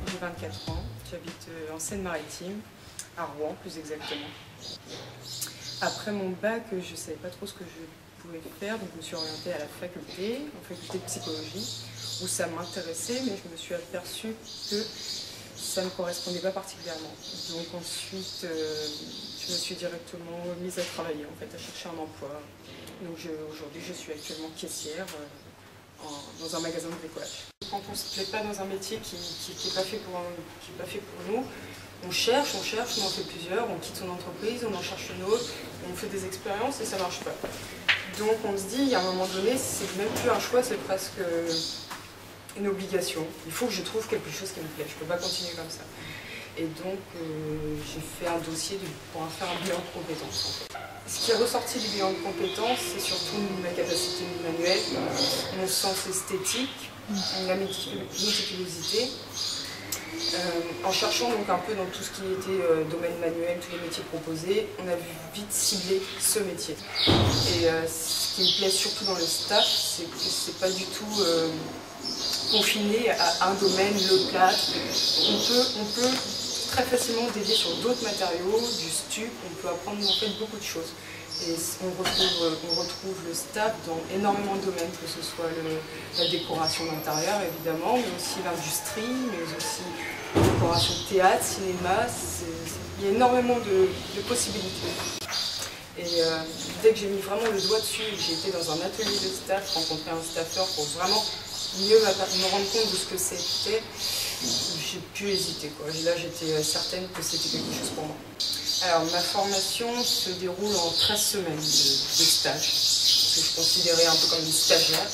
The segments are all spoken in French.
j'ai 24 ans, j'habite en Seine-Maritime, à Rouen plus exactement. Après mon bac, je ne savais pas trop ce que je pouvais faire, donc je me suis orientée à la faculté, en faculté de psychologie, où ça m'intéressait, mais je me suis aperçue que ça ne me correspondait pas particulièrement. Donc ensuite, je me suis directement mise à travailler, en fait, à chercher un emploi. Donc aujourd'hui, je suis actuellement caissière dans un magasin de bricolage. Quand on ne se plaît pas dans un métier qui n'est pas fait pour nous, on cherche, mais on fait plusieurs, on quitte son entreprise, on en cherche une autre, on fait des expériences et ça ne marche pas. Donc on se dit, à un moment donné, c'est même plus un choix, c'est presque une obligation. Il faut que je trouve quelque chose qui me plaît, je ne peux pas continuer comme ça. Et donc j'ai fait un dossier pour faire un bilan de compétences. En fait. Ce qui est ressorti du bilan de compétences, c'est surtout ma capacité manuelle, mon sens esthétique, la méticulosité. En cherchant donc un peu dans tout ce qui était domaine manuel, tous les métiers proposés, on a vite ciblé ce métier. Et ce qui me plaît surtout dans le staff, c'est que c'est pas du tout confiné à un domaine, le plâtre. On peut très facilement dévier sur d'autres matériaux, du stuc, on peut apprendre en fait beaucoup de choses. Et on retrouve le staff dans énormément de domaines, que ce soit la décoration d'intérieur évidemment, mais aussi l'industrie, mais aussi la décoration de théâtre, cinéma, il y a énormément de possibilités. Et dès que j'ai mis vraiment le doigt dessus et que j'ai été dans un atelier de staff, rencontrer un staffeur pour vraiment mieux me rendre compte de ce que c'était, j'ai pu hésiter, quoi. Là j'étais certaine que c'était quelque chose pour moi. Alors ma formation se déroule en 13 semaines de stage, que je considérais un peu comme une stagiaire.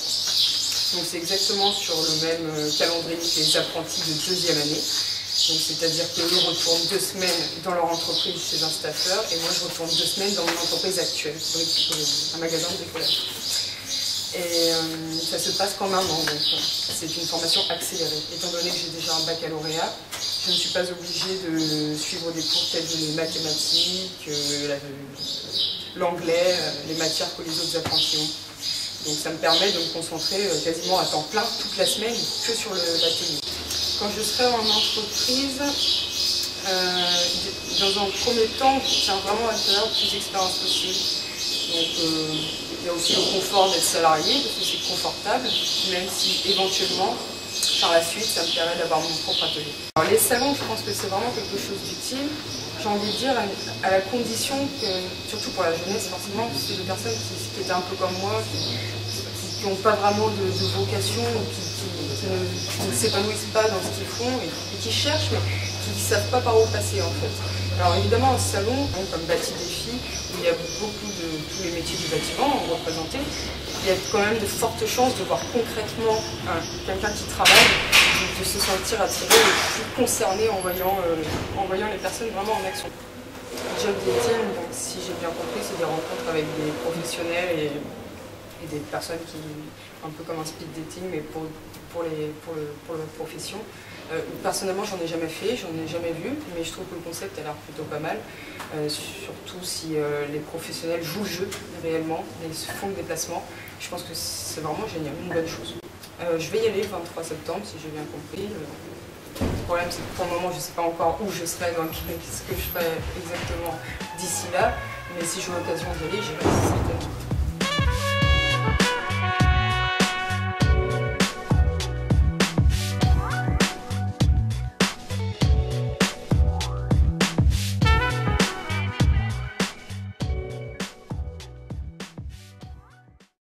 Donc c'est exactement sur le même calendrier que les apprentis de deuxième année. C'est-à-dire qu'eux retournent 2 semaines dans leur entreprise chez un staffeur et moi je retourne 2 semaines dans mon entreprise actuelle, un magasin de bricolage. Et ça se passe qu'en 1 an, donc c'est une formation accélérée. Étant donné que j'ai déjà un baccalauréat, je ne suis pas obligée de suivre des cours tels que les mathématiques, l'anglais, les matières que les autres apprentis ont. Donc ça me permet de me concentrer quasiment à temps plein toute la semaine que sur l'atelier. Quand je serai en entreprise, dans un premier temps, je tiens vraiment à faire le plus d'expérience possible. Donc, il y a aussi le confort d'être salarié, parce que c'est confortable, même si éventuellement, par la suite, ça me permet d'avoir mon propre atelier. Alors, les salons, je pense que c'est vraiment quelque chose d'utile. J'ai envie de dire, à la condition que, surtout pour la jeunesse, forcément, c'est des personnes qui étaient un peu comme moi, qui n'ont pas vraiment de vocation, qui ne s'épanouissent pas dans ce qu'ils font et qui cherchent, mais qui ne savent pas par où passer en fait. Alors évidemment, un salon, comme Bâti Défi, où il y a beaucoup de tous les métiers du bâtiment représentés, il y a quand même de fortes chances de voir concrètement quelqu'un qui travaille, de se sentir attiré et plus concerné en voyant les personnes vraiment en action. Job dating, donc, si j'ai bien compris, c'est des rencontres avec des professionnels et des personnes qui, un peu comme un speed dating, mais pour la profession. Personnellement, j'en ai jamais fait, j'en ai jamais vu, mais je trouve que le concept a l'air plutôt pas mal, surtout si les professionnels jouent le jeu réellement et font le déplacement. Je pense que c'est vraiment génial, une bonne chose. Je vais y aller le 23 septembre, si j'ai bien compris. Le problème, c'est que pour le moment, je ne sais pas encore où je serai, ce que je ferai exactement d'ici là, mais si j'ai l'occasion d'y aller, j'irai certainement.